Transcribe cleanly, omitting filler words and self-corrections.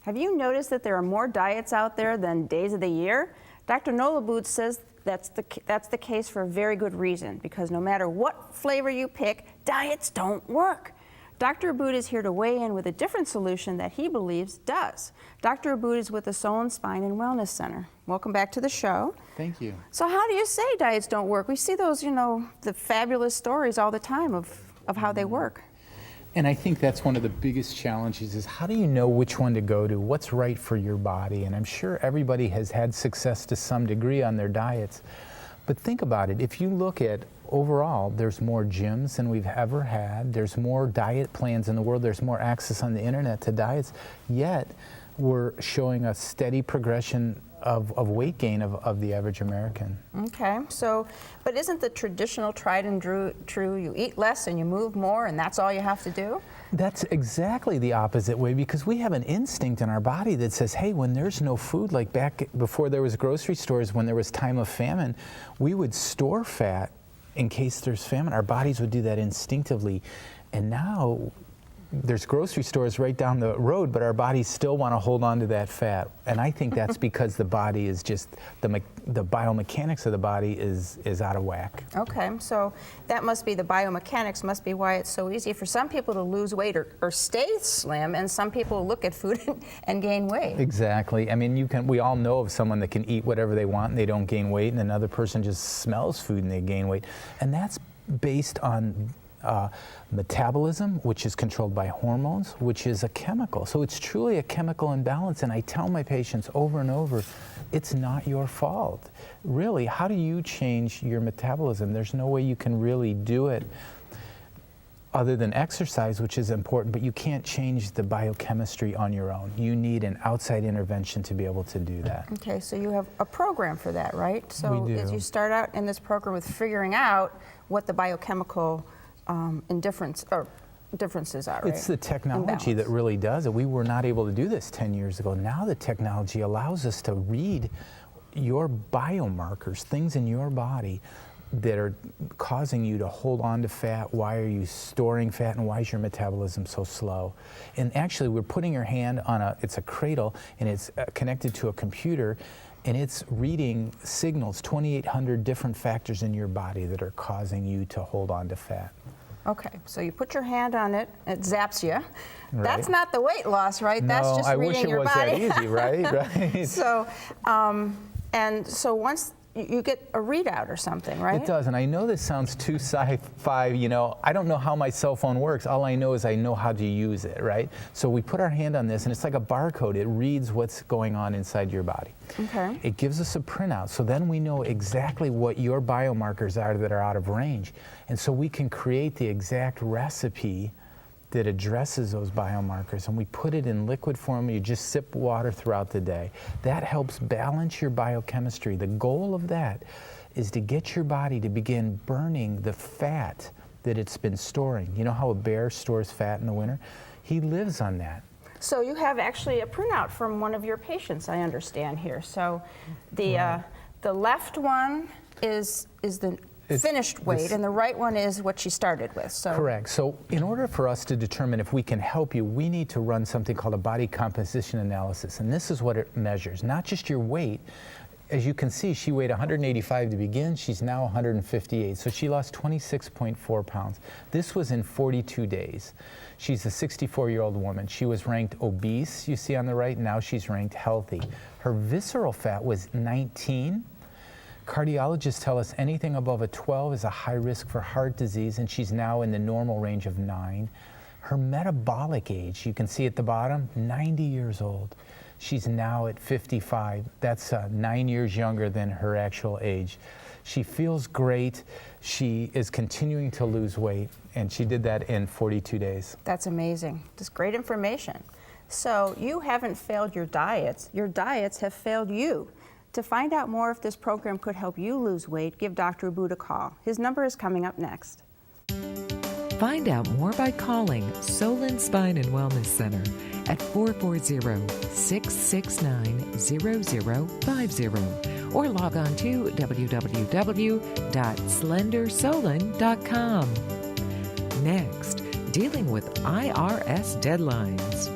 Have you noticed that there are more diets out there than days of the year? Dr. Nola says that's the case for a very good reason, because no matter what flavor you pick, diets don't work. Dr. Aboud is here to weigh in with a different solution that he believes does. Dr. Aboud is with the Solon Spine and Wellness Center. Welcome back to the show. Thank you. So how do you say diets don't work? We see those, the fabulous stories all the time of how they work. And I think that's one of the biggest challenges is how do you know which one to go to, what's right for your body? And I'm sure everybody has had success to some degree on their diets. But think about it, if you look at overall, there's more gyms than we've ever had, there's more diet plans in the world, there's more access on the internet to diets, yet we're showing a steady progression of weight gain of the average American. Okay, so, but isn't the traditional tried and true, you eat less and you move more and that's all you have to do? That's exactly the opposite way, because we have an instinct in our body that says, hey, when there's no food, like back before there was grocery stores, when there was time of famine, we would store fat in case there's famine. Our bodies would do that instinctively. And now there's grocery stores right down the road, but our bodies still want to hold on to that fat. And I think that's because the body is just, the biomechanics of the body is out of whack. Okay, so that must be, the biomechanics must be why it's so easy for some people to lose weight or stay slim, and some people look at food and gain weight. Exactly. I mean, we all know of someone that can eat whatever they want and they don't gain weight, and another person just smells food and they gain weight. And that's based on metabolism, which is controlled by hormones, which is a chemical. So it's truly a chemical imbalance. And I tell my patients over and over, it's not your fault. Really, how do you change your metabolism? There's no way you can really do it other than exercise, which is important, but you can't change the biochemistry on your own. You need an outside intervention to be able to do that. Okay, so you have a program for that, right? So we do. As you start out in this program with figuring out what the biochemical differences are, right? It's the technology that really does it. We were not able to do this 10 years ago. Now the technology allows us to read your biomarkers, things in your body that are causing you to hold on to fat. Why are you storing fat, and why is your metabolism so slow? And actually, we're putting your hand on it's a cradle, and it's connected to a computer, and it's reading signals, 2,800 different factors in your body that are causing you to hold on to fat. Okay, so you put your hand on it, it zaps you. Right. That's not the weight loss, right? No, That's just reading your body. I wish it was that easy, right? Right. So, and so once you get a readout or something, right? It does, and I know this sounds too sci-fi, I don't know how my cell phone works. All I know is I know how to use it, right? So we put our hand on this, and it's like a barcode. It reads what's going on inside your body. Okay. It gives us a printout, so then we know exactly what your biomarkers are that are out of range. And so we can create the exact recipe that addresses those biomarkers, and we put it in liquid form. You just sip water throughout the day. That helps balance your biochemistry. The goal of that is to get your body to begin burning the fat that it's been storing. You know how a bear stores fat in the winter? He lives on that. So you have actually a printout from one of your patients, I understand here. So the left one is the finished weight, and the right one is what she started with. So correct. So in order for us to determine if we can help you, we need to run something called a body composition analysis, and this is what it measures, not just your weight. As you can see, she weighed 185 to begin. She's now 158, so she lost 26.4 pounds. This was in 42 days. She's a 64-year-old woman. She was ranked obese, you see on the right. Now she's ranked healthy. Her visceral fat was 19. Cardiologists tell us anything above a 12 is a high risk for heart disease, and she's now in the normal range of 9. Her metabolic age, you can see at the bottom, 90 years old. She's now at 55. That's 9 years younger than her actual age. She feels great. She is continuing to lose weight, and she did that in 42 days. That's amazing. That's great information. So you haven't failed your diets have failed you. To find out more if this program could help you lose weight, give Dr. Aboud a call. His number is coming up next. Find out more by calling Solon Spine and Wellness Center at 440-669-0050 or log on to www.slendersolon.com. Next, dealing with IRS deadlines.